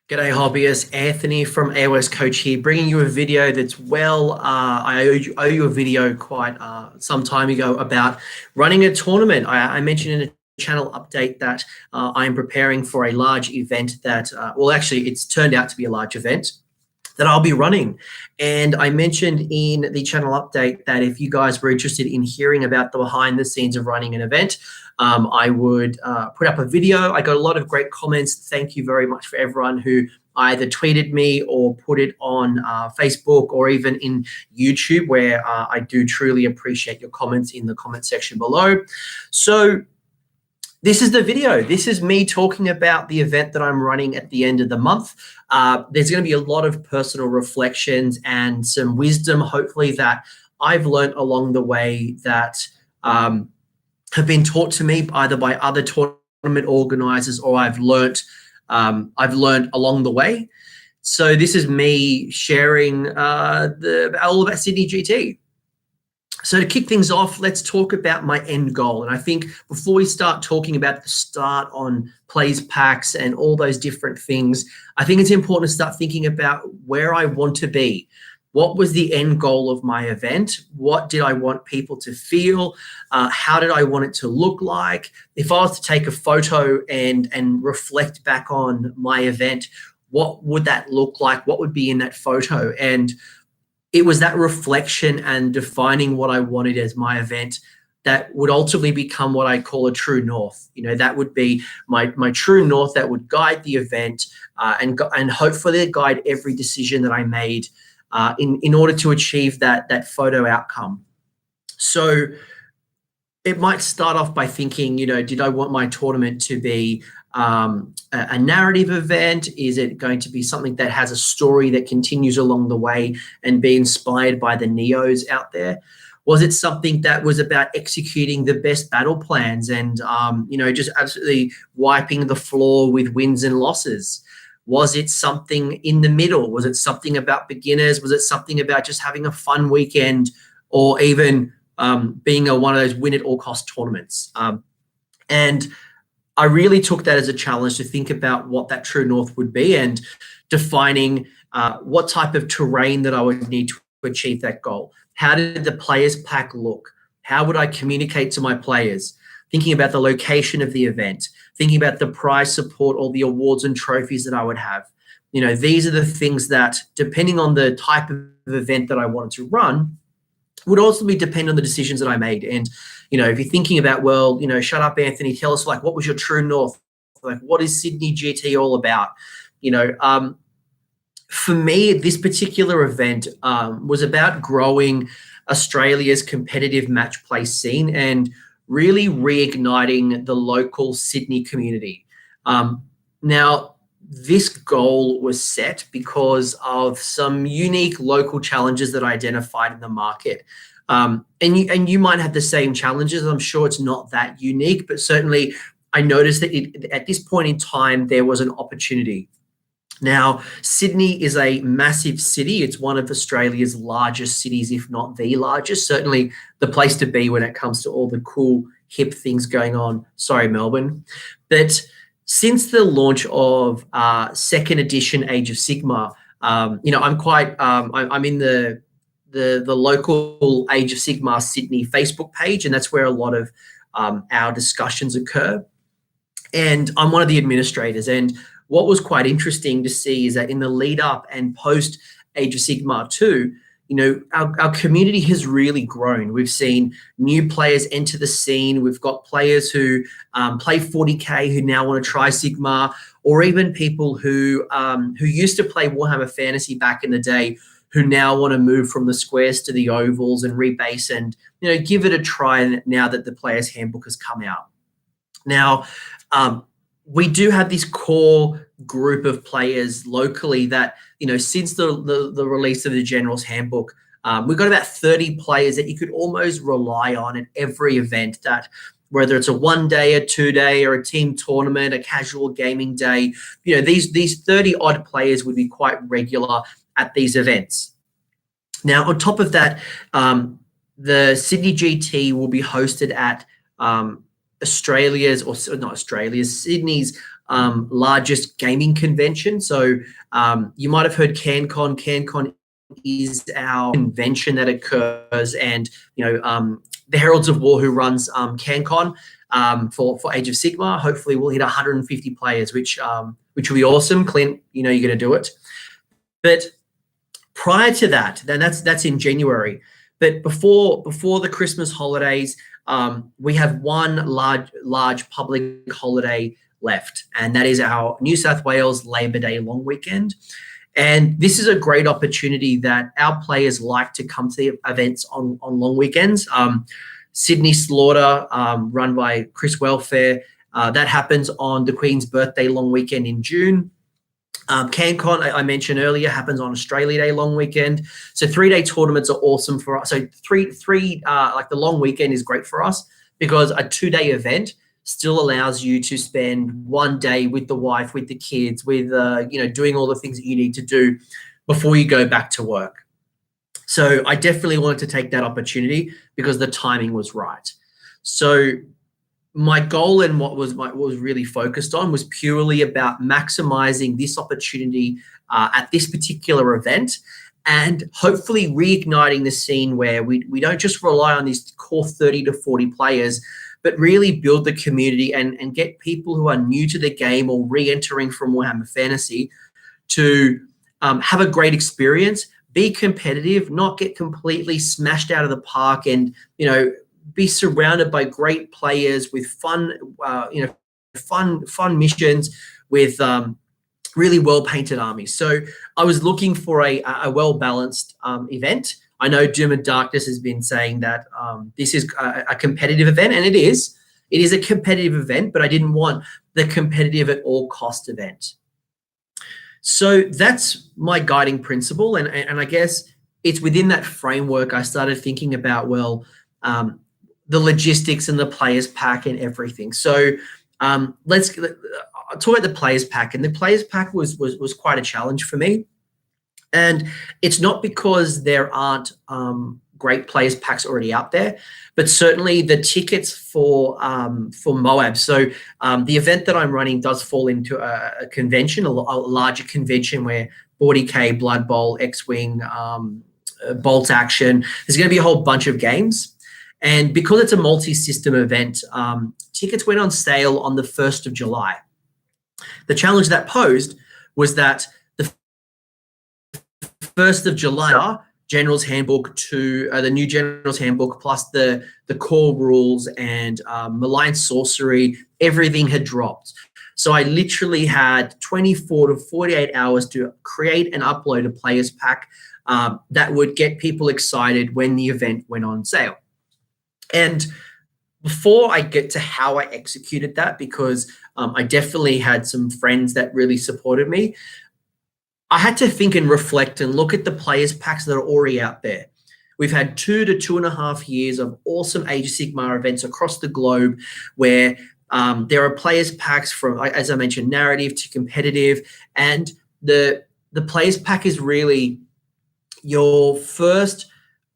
G'day hobbyists, Anthony from AOS Coach here, bringing you a video that's I owe you a video quite some time ago about running a tournament. I mentioned in a channel update that I'm preparing for a large event that, actually it's turned out to be a large event that I'll be running. And I mentioned in the channel update that if you guys were interested in hearing about the behind the scenes of running an event, I would put up a video. I got a lot of great comments. Thank you very much for everyone who either tweeted me or put it on Facebook or even in YouTube, where I do truly appreciate your comments in the comment section below. So this is the video. This is me talking about the event that I'm running at the end of the month. There's going to be a lot of personal reflections and some wisdom, hopefully, that I've learned along the way that have been taught to me either by other tournament organizers or I've learned along the way. So this is me sharing all about Sydney GT. So to kick things off, let's talk about my end goal. And I think before we start talking about the start on plays packs and all those different things, I think it's important to start thinking about where I want to be. What was the end goal of my event? What did I want people to feel? How did I want it to look like? If I was to take a photo and reflect back on my event, what would that look like? What would be in that photo? And it was that reflection and defining what I wanted as my event that would ultimately become what I call a true north. You know, that would be my true north that would guide the event and hopefully guide every decision that I made in order to achieve that photo outcome. So it might start off by thinking, you know, did I want my tournament to be a narrative event? Is it going to be something that has a story that continues along the way and be inspired by the Neos out there? Was it something that was about executing the best battle plans and, you know, just absolutely wiping the floor with wins and losses? Was it something in the middle? Was it something about beginners? Was it something about just having a fun weekend or even being one of those win at all cost tournaments? And I really took that as a challenge to think about what that true north would be and defining what type of terrain that I would need to achieve that goal. How did the players pack look? How would I communicate to my players? Thinking about the location of the event, thinking about the prize support or the awards and trophies that I would have. You know, these are the things that, depending on the type of event that I wanted to run, would also be depend on the decisions that I made. And, you know, if you're thinking about, well, you know, shut up, Anthony, tell us, like, what was your true north? Like, what is Sydney GT all about? You know, for me, this particular event was about growing Australia's competitive match play scene and really reigniting the local Sydney community. Now, this goal was set because of some unique local challenges that I identified in the market. And you might have the same challenges. I'm sure it's not that unique, but certainly I noticed that at this point in time, there was an opportunity. Now, Sydney is a massive city. It's one of Australia's largest cities, if not the largest, certainly the place to be when it comes to all the cool, hip things going on. Sorry, Melbourne. But since the launch of second edition Age of Sigmar, you know, I'm in the local Age of Sigmar Sydney Facebook page, and that's where a lot of our discussions occur. And I'm one of the administrators. And what was quite interesting to see is that in the lead up and post Age of Sigmar 2, you know, our community has really grown. We've seen new players enter the scene. We've got players who play 40K who now want to try Sigmar, or even people who used to play Warhammer Fantasy back in the day who now want to move from the squares to the ovals and rebase and, you know, give it a try now that the Player's Handbook has come out. Now, we do have this core group of players locally that, you know, since the release of the General's Handbook, we've got about 30 players that you could almost rely on at every event, that whether it's a 1 day, a 2 day, or a team tournament, a casual gaming day, you know, these 30 odd players would be quite regular at these events. Now, on top of that, the Sydney GT will be hosted at Australia's, or not Australia's, Sydney's largest gaming convention. So you might have heard CanCon. CanCon is our convention that occurs, and the Heralds of War, who runs CanCon for Age of Sigmar, hopefully we'll hit 150 players, which will be awesome. Clint, you're going to do it. But prior to that, then that's in January. But before the Christmas holidays, we have one large public holiday left, and that is our New South Wales Labor Day long weekend. And this is a great opportunity that our players like to come to the events on long weekends. Sydney Slaughter, run by Chris Welfare, that happens on the Queen's birthday long weekend in June. CanCon, I mentioned earlier, happens on Australia Day long weekend. So 3-day tournaments are awesome for us. So like the long weekend is great for us, because a 2-day event still allows you to spend 1 day with the wife, with the kids, with doing all the things that you need to do before you go back to work. So I definitely wanted to take that opportunity because the timing was right. So my goal and what was really focused on was purely about maximizing this opportunity at this particular event, and hopefully reigniting the scene where we don't just rely on these core 30 to 40 players, but really build the community and get people who are new to the game or re-entering from Warhammer Fantasy to have a great experience, be competitive, not get completely smashed out of the park, and be surrounded by great players with fun missions with really well-painted armies. So I was looking for a well-balanced event. I know Doom and Darkness has been saying that this is a competitive event, and it is. It is a competitive event, but I didn't want the competitive at all cost event. So that's my guiding principle, and I guess it's within that framework I started thinking about, the logistics and the players pack and everything. So let's talk about the players pack. And the players pack was quite a challenge for me. And it's not because there aren't great players packs already out there, but certainly the tickets for Moab. So the event that I'm running does fall into a convention, a larger convention where 40K, Blood Bowl, X-Wing, Bolt Action. There's going to be a whole bunch of games. And because it's a multi-system event, tickets went on sale on the 1st of July. The challenge that posed was that the 1st of July, General's Handbook to the new General's Handbook, plus the core rules and malign sorcery, everything had dropped. So I literally had 24 to 48 hours to create and upload a players pack that would get people excited when the event went on sale. And before I get to how I executed that, because I definitely had some friends that really supported me, I had to think and reflect and look at the players packs that are already out there. We've had 2 to 2.5 years of awesome Age of Sigmar events across the globe where there are players packs from, as I mentioned, narrative to competitive. And the players pack is really your first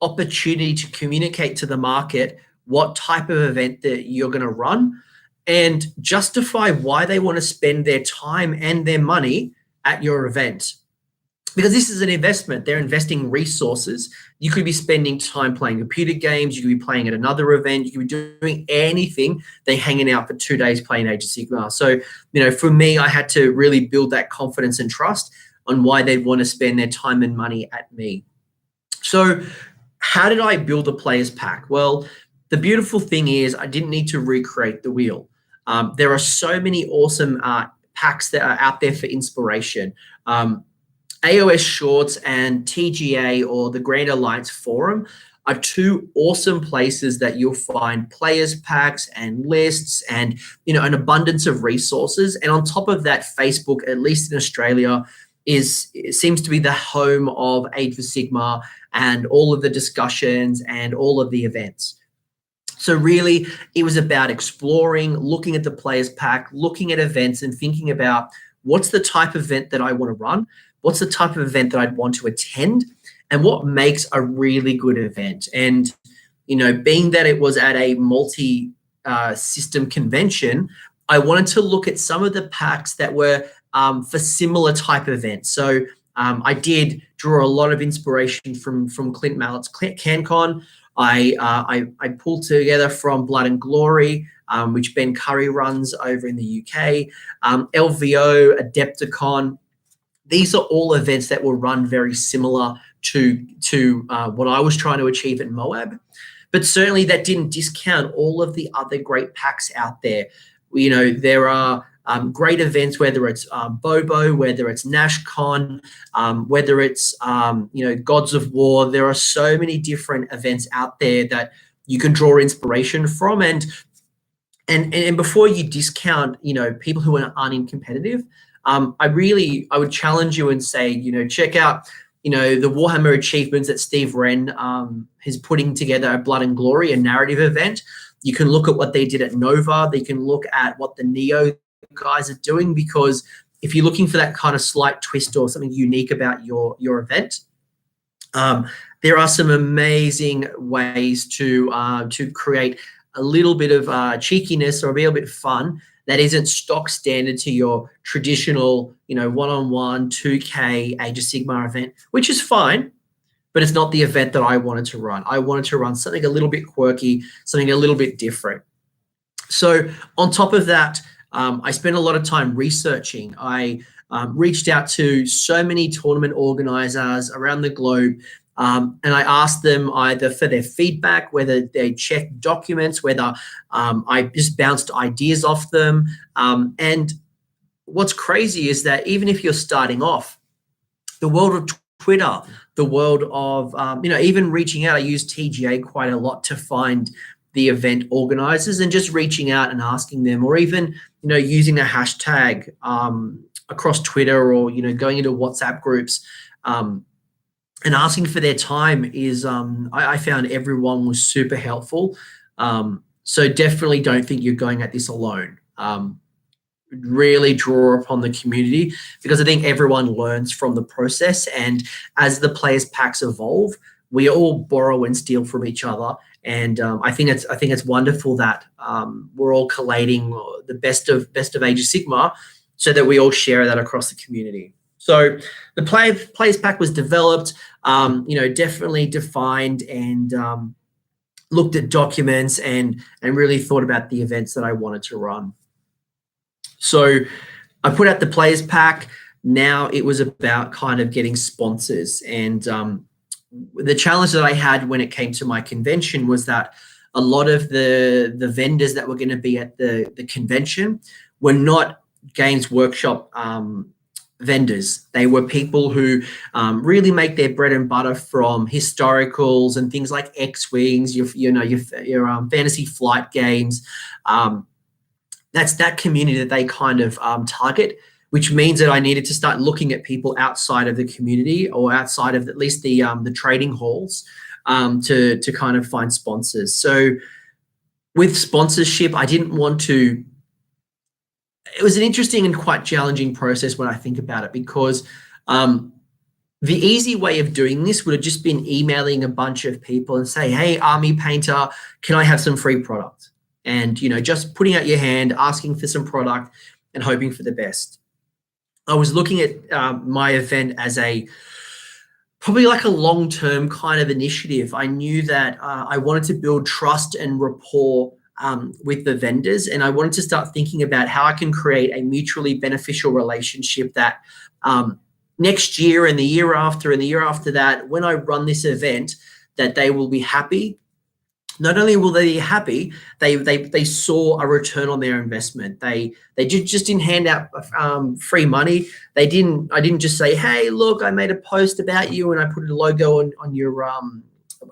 opportunity to communicate to the market what type of event that you're going to run and justify why they want to spend their time and their money at your event. Because this is an investment. They're investing resources. You could be spending time playing computer games. You could be playing at another event. You could be doing anything. They're hanging out for 2 days playing Age of Sigmar. So, for me, I had to really build that confidence and trust on why they'd want to spend their time and money at me. So how did I build a players pack? Well, the beautiful thing is I didn't need to recreate the wheel. There are so many awesome packs that are out there for inspiration. AOS Shorts and TGA, or the Grand Alliance Forum, are 2 awesome places that you'll find players packs and lists and an abundance of resources. And on top of that, Facebook, at least in Australia, seems to be the home of Age of Sigmar and all of the discussions and all of the events. So really, it was about exploring, looking at the players pack, looking at events and thinking about what's the type of event that I want to run, what's the type of event that I'd want to attend, and what makes a really good event. And, being that it was at a system convention, I wanted to look at some of the packs that were for similar type events. So I did draw a lot of inspiration from Clint Mallett's CanCon. I pulled together from Blood and Glory, which Ben Curry runs over in the UK, LVO, Adepticon. These are all events that will run very similar to what I was trying to achieve at Moab. But certainly that didn't discount all of the other great packs out there. You know, there are great events, whether it's Bobo, whether it's NashCon, whether it's, you know, Gods of War. There are so many different events out there that you can draw inspiration from. And before you discount, you know, people who aren't competitive, I would challenge you and say, you know, check out, you know, the Warhammer achievements that Steve Wren is putting together at Blood and Glory, a narrative event. You can look at what they did at Nova. They can look at what the Neo guys are doing, because if you're looking for that kind of slight twist or something unique about your event, there are some amazing ways to create a little bit of cheekiness or be a bit fun that isn't stock standard to your traditional, you know, one-on-one 2K Age of Sigmar event, which is fine, but it's not the event that I wanted to run. I wanted to run something a little bit quirky, something a little bit different. So on top of that, I spent a lot of time researching. I reached out to so many tournament organizers around the globe, and I asked them either for their feedback, whether they checked documents, whether I just bounced ideas off them. And what's crazy is that even if you're starting off, the world of Twitter, the world of, you know, even reaching out, I use TGA quite a lot to find the event organizers and just reaching out and asking them, or even, you know, using a hashtag across Twitter, or, you know, going into WhatsApp groups and asking for their time is, I found everyone was super helpful. So definitely don't think you're going at this alone. Really draw upon the community, because I think everyone learns from the process, and as the players packs evolve, we all borrow and steal from each other. And I think it's wonderful that we're all collating the best of Age of Sigmar, so that we all share that across the community. So the players pack was developed, you know, definitely defined, and looked at documents and really thought about the events that I wanted to run. So I put out the players pack. Now it was about kind of getting sponsors, and the challenge that I had when it came to my convention was that a lot of the vendors that were going to be at the convention were not Games Workshop vendors. They were people who really make their bread and butter from historicals and things like X-Wings, your fantasy flight games. That's that community that they kind of target, which means that I needed to start looking at people outside of the community, or outside of at least the trading halls, to kind of find sponsors. So with sponsorship, I didn't want to. It was an interesting and quite challenging process when I think about it, because the easy way of doing this would have just been emailing a bunch of people and say, hey, Army Painter, can I have some free product? And, you know, just putting out your hand, asking for some product and hoping for the best. I was looking at my event as probably like a long-term kind of initiative. I knew that I wanted to build trust and rapport with the vendors, and I wanted to start thinking about how I can create a mutually beneficial relationship that next year and the year after and the year after that, when I run this event, that they will be happy. Not only will they be happy, they saw a return on their investment. They just didn't hand out free money. I didn't just say, hey, look, I made a post about you and I put a logo on your I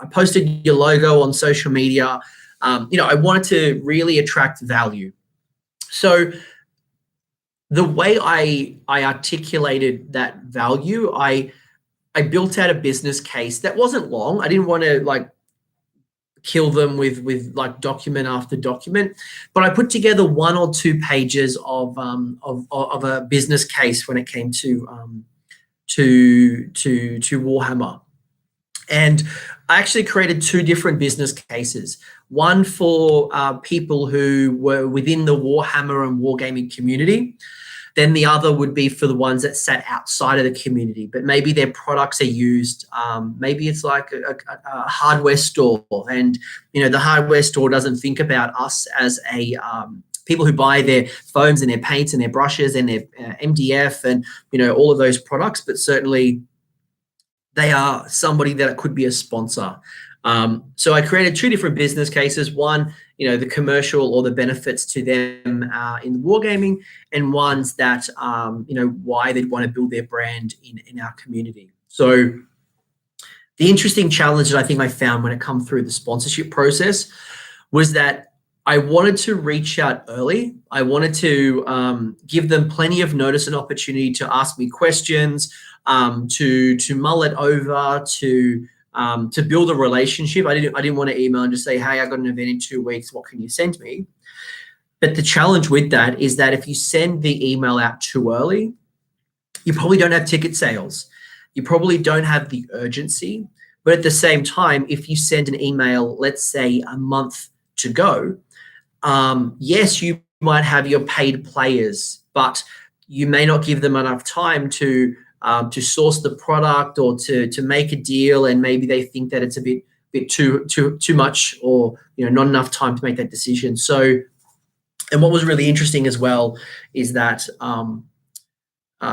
posted your logo on social media. You know, I wanted to really attract value. So the way I articulated that value, I built out a business case that wasn't long. I didn't want to like kill them with like document after document, but I put together 1 or 2 pages of a business case when it came to Warhammer. And I actually created two different business cases. One for people who were within the Warhammer and wargaming community. Then the other would be for the ones that sat outside of the community, but maybe their products are used. Maybe it's like a hardware store, and the hardware store doesn't think about us as a people who buy their foams and their paints and their brushes and their MDF and all of those products, but certainly they are somebody that could be a sponsor. So I created two different business cases. One, the commercial or the benefits to them in wargaming, and ones that, why they'd want to build their brand in our community. So the interesting challenge that I think I found when it come through the sponsorship process was that I wanted to reach out early. I wanted to give them plenty of notice and opportunity to ask me questions, to mull it over, to build a relationship. I didn't want to email and just say, hey, I got an event in 2 weeks. What can you send me? But the challenge with that is that if you send the email out too early, you probably don't have ticket sales. You probably don't have the urgency. But at the same time, if you send an email, let's say a month to go, yes, you might have your paid players, but you may not give them enough time to source the product or to make a deal, and maybe they think that it's a bit too much, or not enough time to make that decision. So, and what was really interesting as well is that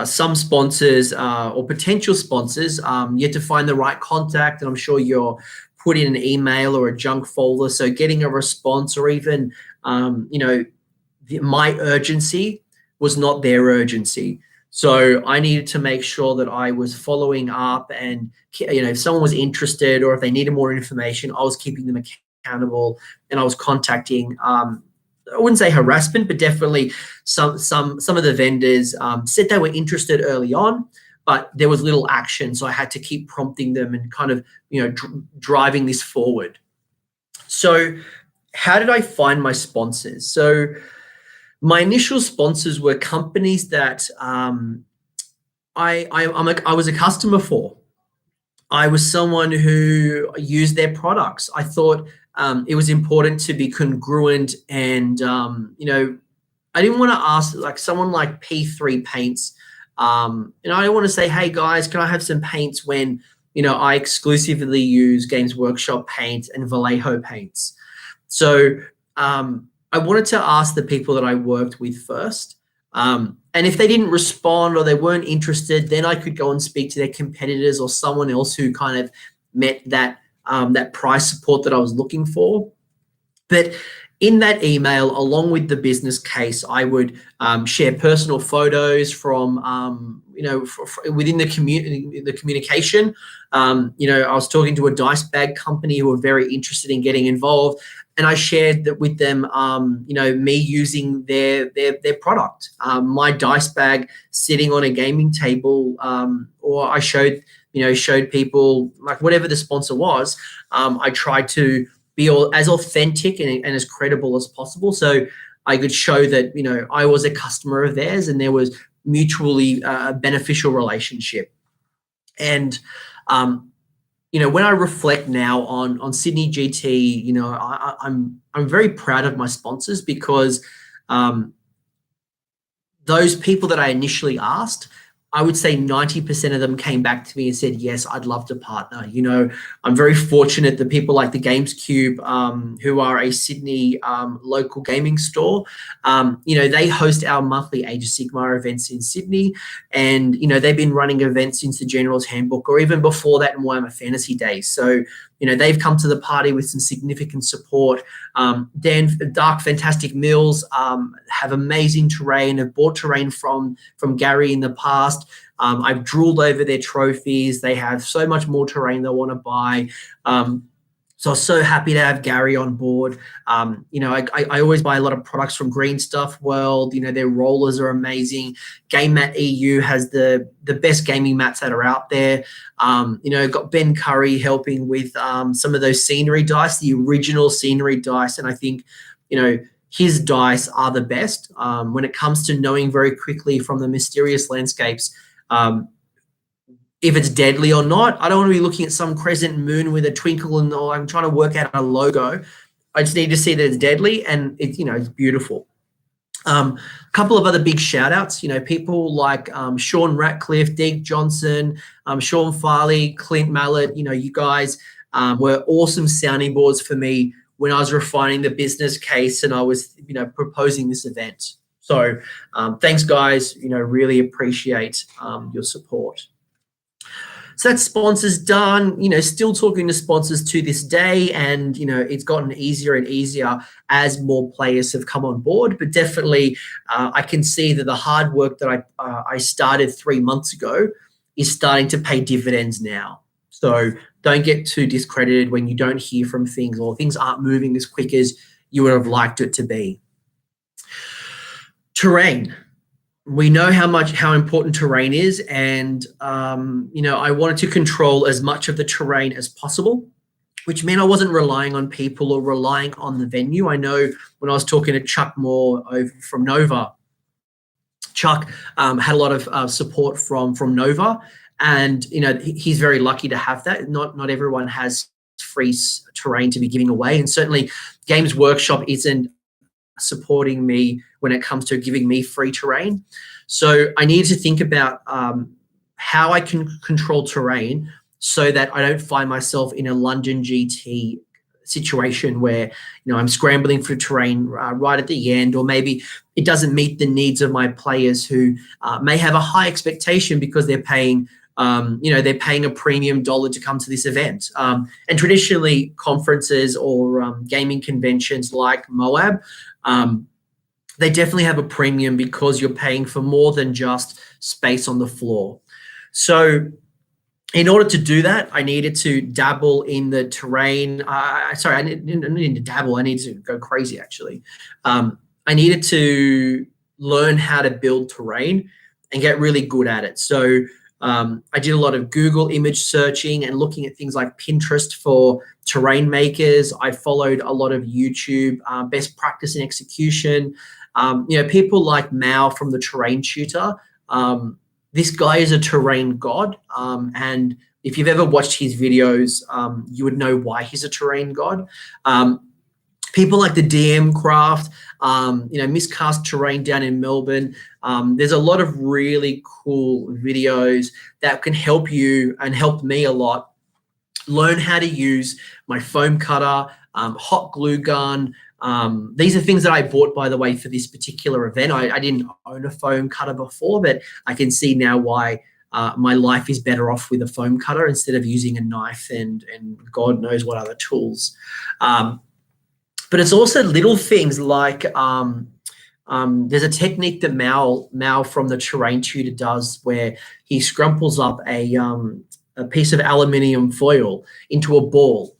some sponsors or potential sponsors, you have to find the right contact, and I'm sure you're put in an email or a junk folder. So getting a response, or even my urgency was not their urgency. So I needed to make sure that I was following up, and if someone was interested or if they needed more information, I was keeping them accountable, and I was contacting. I wouldn't say harassment, but definitely some of the vendors said they were interested early on, but there was little action. So I had to keep prompting them and kind of driving this forward. So how did I find my sponsors? So my initial sponsors were companies that I was a customer for. I was someone who used their products. I thought it was important to be congruent, and I didn't want to ask like someone like P3 Paints. I don't want to say, hey guys, can I have some paints, when I exclusively use Games Workshop paint and Vallejo paints. So I wanted to ask the people that I worked with first. And if they didn't respond or they weren't interested, then I could go and speak to their competitors or someone else who kind of met that price support that I was looking for. But in that email, along with the business case, I would share personal photos from within the community, the communication. I was talking to a dice bag company who were very interested in getting involved, and I shared that with them, me using their product, my dice bag sitting on a gaming table, or I showed people, like whatever the sponsor was, I tried to be as authentic and as credible as possible, so I could show that I was a customer of theirs, and there was mutually beneficial relationship. And when I reflect now on Sydney GT, I'm very proud of my sponsors, because those people that I initially asked, I would say 90% of them came back to me and said, yes, I'd love to partner. I'm very fortunate that people like the Games Cube, who are a Sydney local gaming store, they host our monthly Age of Sigmar events in Sydney. And, they've been running events since the General's Handbook, or even before that in Warhammer Fantasy Days. So, they've come to the party with some significant support. Dark Fantastic Mills have amazing terrain, have bought terrain from Gary in the past. I've drooled over their trophies. They have so much more terrain they want to buy. So I was so happy to have Gary on board. I always buy a lot of products from Green Stuff World. Their rollers are amazing. Game Mat EU has the best gaming mats that are out there. Got Ben Curry helping with some of those scenery dice, the original scenery dice. And I think, his dice are the best when it comes to knowing very quickly from the mysterious landscapes if it's deadly or not. I don't want to be looking at some crescent moon with a twinkle and I'm trying to work out a logo. I just need to see that it's deadly and it's beautiful. A couple of other big shout outs, people like Sean Ratcliffe, Deke Johnson, Sean Farley, Clint Mallett, you guys were awesome sounding boards for me when I was refining the business case and I was, proposing this event. So thanks guys, really appreciate your support. So that sponsors done, still talking to sponsors to this day, and it's gotten easier and easier as more players have come on board. But definitely, I can see that the hard work that I started 3 months ago is starting to pay dividends now. So don't get too discredited when you don't hear from things or things aren't moving as quick as you would have liked it to be. Terrain. We know how important terrain is, and I wanted to control as much of the terrain as possible, which meant I wasn't relying on people or relying on the venue. I know when I was talking to Chuck Moore over from Nova, Chuck had a lot of support from Nova, and he's very lucky to have that. Not everyone has free terrain to be giving away, and certainly Games Workshop isn't supporting me when it comes to giving me free terrain. So I need to think about how I can control terrain so that I don't find myself in a London GT situation where I'm scrambling for terrain right at the end, or maybe it doesn't meet the needs of my players who may have a high expectation because they're paying they're paying a premium dollar to come to this event. And traditionally conferences or gaming conventions like Moab, they definitely have a premium because you're paying for more than just space on the floor. So in order to do that, I needed to dabble in the terrain. I didn't to dabble. I needed to go crazy, actually. I needed to learn how to build terrain and get really good at it. So I did a lot of Google image searching and looking at things like Pinterest for terrain makers. I followed a lot of YouTube best practice and execution. People like Mao from the Terrain Tutor. This guy is a terrain god, and if you've ever watched his videos, you would know why he's a terrain god. People like the DM Craft, Miscast Terrain down in Melbourne. There's a lot of really cool videos that can help you and helped me a lot learn how to use my foam cutter, hot glue gun. These are things that I bought, by the way, for this particular event. I didn't own a foam cutter before, but I can see now why my life is better off with a foam cutter instead of using a knife and God knows what other tools. But it's also little things like there's a technique that Mao from the Terrain Tutor does where he scrumples up a piece of aluminium foil into a ball.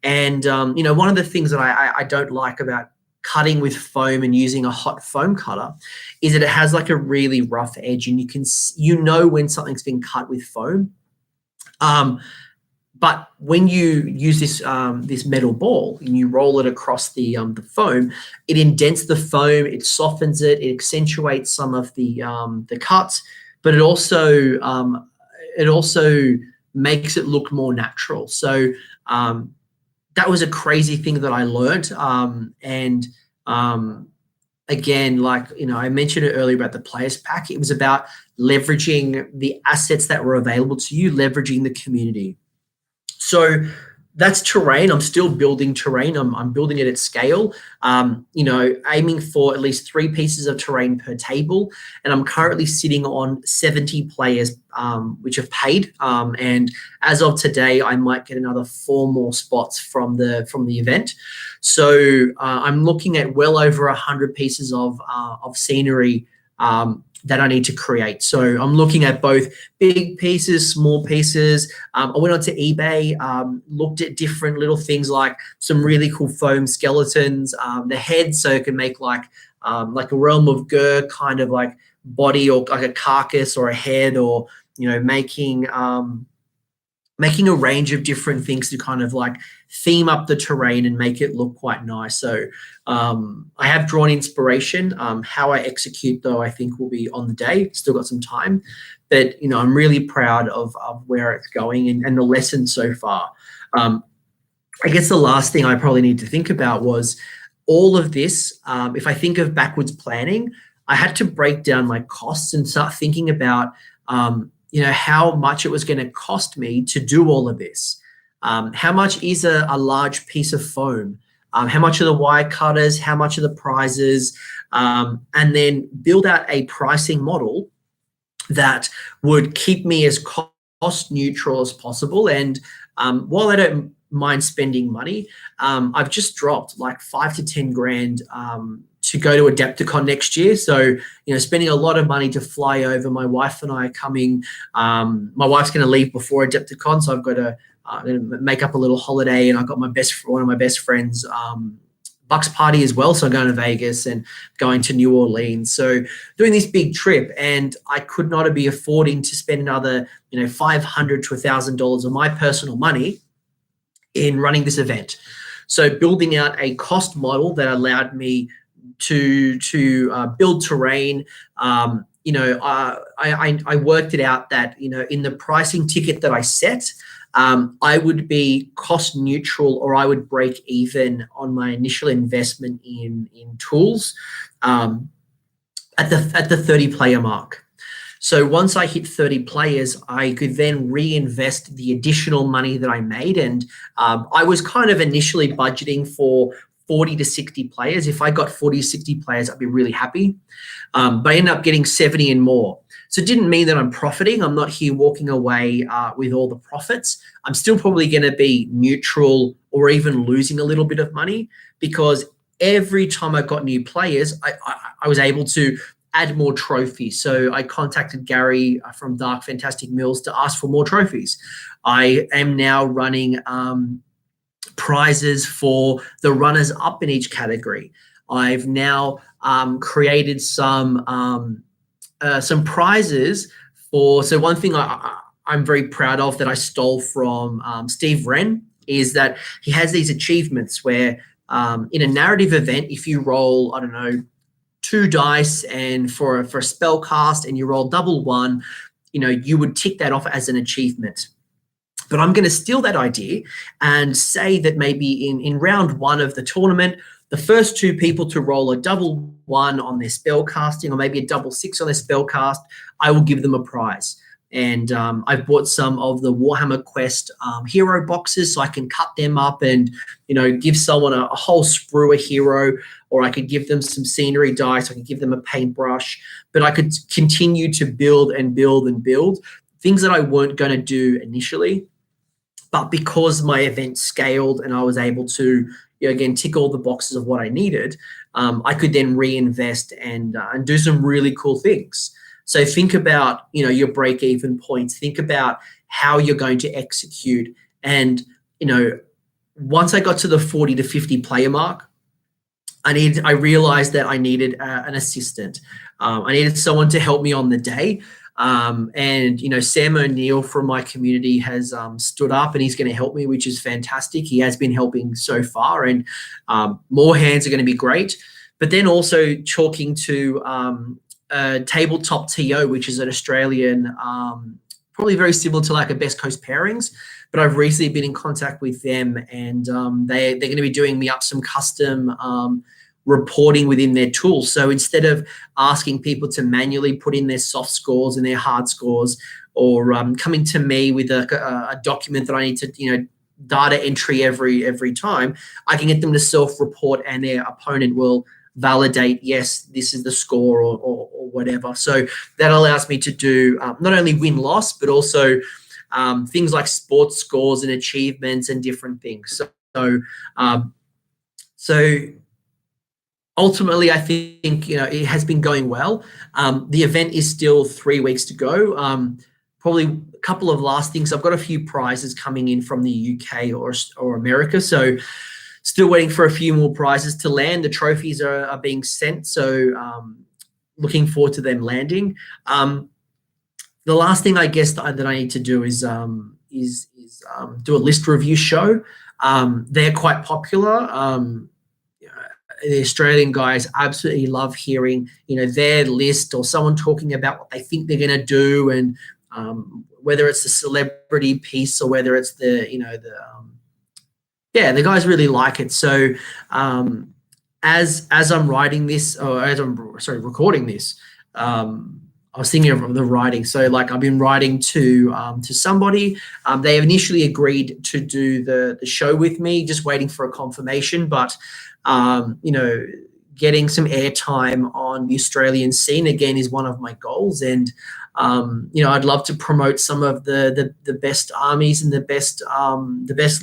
And, one of the things that I don't like about cutting with foam and using a hot foam cutter is that it has like a really rough edge, and you know when something's been cut with foam. But when you use this metal ball and you roll it across the foam, it indents the foam, it softens it, it accentuates some of the cuts, but it also makes it look more natural. So that was a crazy thing that I learned. Again, I mentioned it earlier about the players pack. It was about leveraging the assets that were available to you, leveraging the community. So that's terrain. I'm still building terrain. I'm building it at scale, aiming for at least 3 pieces of terrain per table. And I'm currently sitting on 70 players, which have paid. And as of today, I might get another 4 more spots from the event. So I'm looking at well over 100 pieces of scenery that I need to create. So I'm looking at both big pieces, small pieces. I went onto eBay, looked at different little things like some really cool foam skeletons, the head, so it can make like a Realm of Gur kind of like body, or like a carcass or a head, or making making a range of different things to kind of like theme up the terrain and make it look quite nice. So I have drawn inspiration. How I execute, though, I think will be on the day. Still got some time, but I'm really proud of where it's going and the lesson so far. I guess the last thing I probably need to think about was all of this. If I think of backwards planning, I had to break down my costs and start thinking about how much it was going to cost me to do all of this. How much is a large piece of foam? How much are the wire cutters? How much are the prizes? And then build out a pricing model that would keep me as cost neutral as possible. And while I don't mind spending money, I've just dropped like 5 to 10 grand to go to Adepticon next year. So, spending a lot of money to fly over. My wife and I are coming. My wife's going to leave before Adepticon, so I've got to make up a little holiday, and I've got one of my best friends' Bucks party as well. So I'm going to Vegas and going to New Orleans. So doing this big trip, and I could not be affording to spend another, $500 to $1,000 of my personal money in running this event. So building out a cost model that allowed me to build terrain. I worked it out that in the pricing ticket that I set, I would be cost neutral, or I would break even on my initial investment in tools at the 30 player mark. So once I hit 30 players, I could then reinvest the additional money that I made. And I was kind of initially budgeting for 40 to 60 players. If I got 40 to 60 players, I'd be really happy. But I ended up getting 70 and more. So it didn't mean that I'm profiting. I'm not here walking away with all the profits. I'm still probably going to be neutral or even losing a little bit of money, because every time I got new players, I was able to add more trophies. So I contacted Gary from Dark Fantastic Mills to ask for more trophies. I am now running prizes for the runners up in each category. I've now created some prizes for. So one thing I'm very proud of that I stole from Steve Wren is that he has these achievements where in a narrative event, if you roll, I don't know, 2 dice and for a spell cast and you roll double 1, you would tick that off as an achievement. But I'm going to steal that idea and say that maybe in round 1 of the tournament, the first 2 people to roll a double 1 on their spell casting, or maybe a double 6 on their spell cast, I will give them a prize. And I've bought some of the Warhammer Quest hero boxes, so I can cut them up and give someone a whole sprue of hero, or I could give them some scenery dice, I could give them a paintbrush, but I could continue to build and build and build things that I weren't going to do initially. But because my event scaled and I was able to, again, tick all the boxes of what I needed, I could then reinvest and do some really cool things. So think about, your break-even points. Think about how you're going to execute. And, once I got to the 40 to 50 player mark, I realized that I needed an assistant. I needed someone to help me on the day. And Sam O'Neill from my community has stood up and he's going to help me, which is fantastic. He has been helping so far, and more hands are going to be great. But then also talking to Tabletop TO, which is an Australian, probably very similar to like a Best Coast Pairings, but I've recently been in contact with them, and they're going to be doing me up some custom reporting within their tools. So instead of asking people to manually put in their soft scores and their hard scores, or coming to me with a document that I need to, data entry every time, I can get them to self-report, and their opponent will validate, yes, this is the score or whatever. So that allows me to do not only win-loss, but also things like sports scores and achievements and different things. So ultimately, I think, it has been going well. The event is still 3 weeks to go. Probably a couple of last things. I've got a few prizes coming in from the UK or America. So still waiting for a few more prizes to land. The trophies are being sent. So looking forward to them landing. The last thing I guess that I need to do is do a list review show. They're quite popular. The Australian guys absolutely love hearing, their list or someone talking about what they think they're going to do, and whether it's the celebrity piece or whether it's the guys really like it. So as I'm writing this, or as I'm recording this, I was thinking of the writing. So like I've been writing to somebody. They initially agreed to do the show with me, just waiting for a confirmation. But getting some airtime on the Australian scene again is one of my goals. And I'd love to promote some of the best armies and the best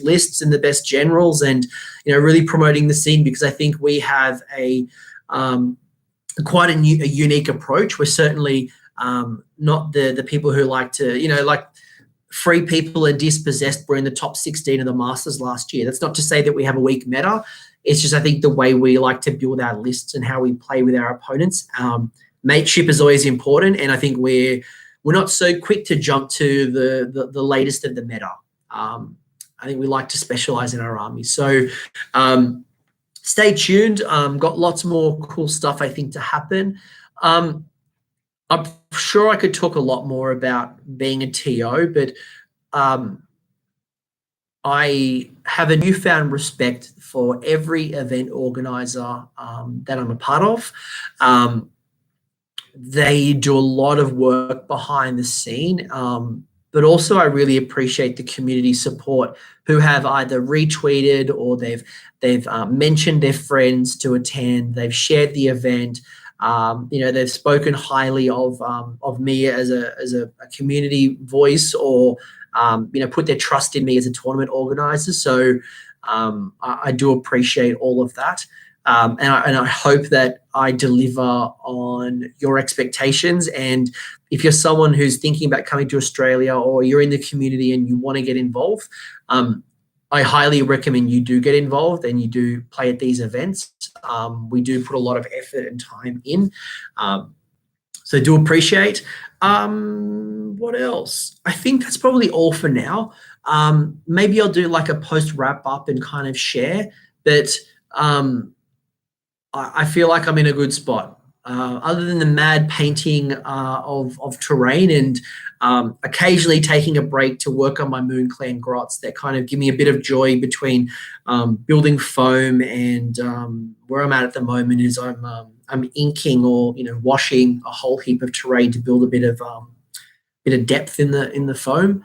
lists and the best generals, and really promoting the scene, because I think we have quite a unique approach. We're certainly not the people who like to, like Free People and Dispossessed were in the top 16 of the Masters last year. That's not to say that we have a weak meta. It's just, I think, the way we like to build our lists and how we play with our opponents. Mateship is always important, and I think we're not so quick to jump to the latest of the meta. I think we like to specialize in our armies. So stay tuned. Got lots more cool stuff, I think, to happen. I'm sure I could talk a lot more about being a TO, but I have a newfound respect for every event organizer that I'm a part of. They do a lot of work behind the scene, but also I really appreciate the community support who have either retweeted or they've mentioned their friends to attend. They've shared the event. They've spoken highly of me as a community voice, or put their trust in me as a tournament organizer. So I do appreciate all of that. And I hope that I deliver on your expectations. And if you're someone who's thinking about coming to Australia, or you're in the community and you want to get involved, I highly recommend you do get involved and you do play at these events. We do put a lot of effort and time in. So do appreciate. What else? I think that's probably all for now. Maybe I'll do like a post wrap up and kind of share, but I feel like I'm in a good spot. Other than the mad painting of terrain and occasionally taking a break to work on my Moon Clan grots that kind of give me a bit of joy between building foam and where I'm at the moment is I'm inking or washing a whole heap of terrain to build a bit of depth in the foam.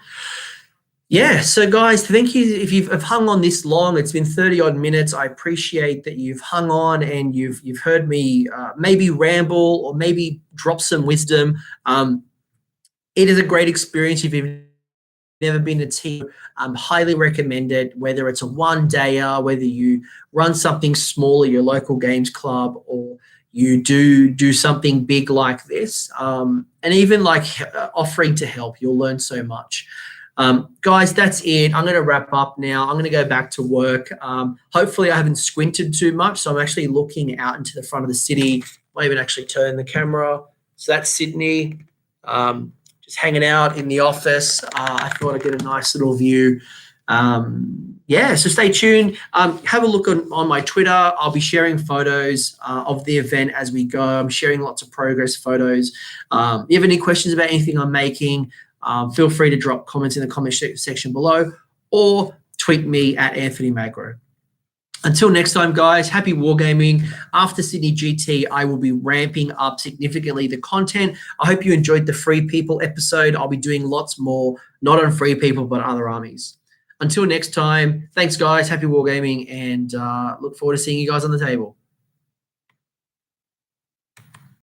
Yeah, so guys, thank you if you've hung on this long. It's been 30 odd minutes. I appreciate that you've hung on and you've heard me maybe ramble or maybe drop some wisdom. It is a great experience if you've never been a team. Highly recommend it, whether it's a one-dayer, whether you run something small at your local games club, or you do something big like this, and even like offering to help. You'll learn so much. Guys, that's it. I'm going to wrap up now. I'm going to go back to work. Hopefully I haven't squinted too much, so I'm actually looking out into the front of the city. Might even actually turn the camera. So that's Sydney. Just hanging out in the office. I thought I'd get a nice little view. So stay tuned. Have a look on my Twitter. I'll be sharing photos of the event as we go. I'm sharing lots of progress photos. If you have any questions about anything I'm making, feel free to drop comments in the comment section below, or tweet me at Anthony Magro. Until next time, guys, happy wargaming. After Sydney GT, I will be ramping up significantly the content. I hope you enjoyed the Free People episode. I'll be doing lots more, not on Free People, but other armies. Until next time, thanks, guys. Happy wargaming, and look forward to seeing you guys on the table.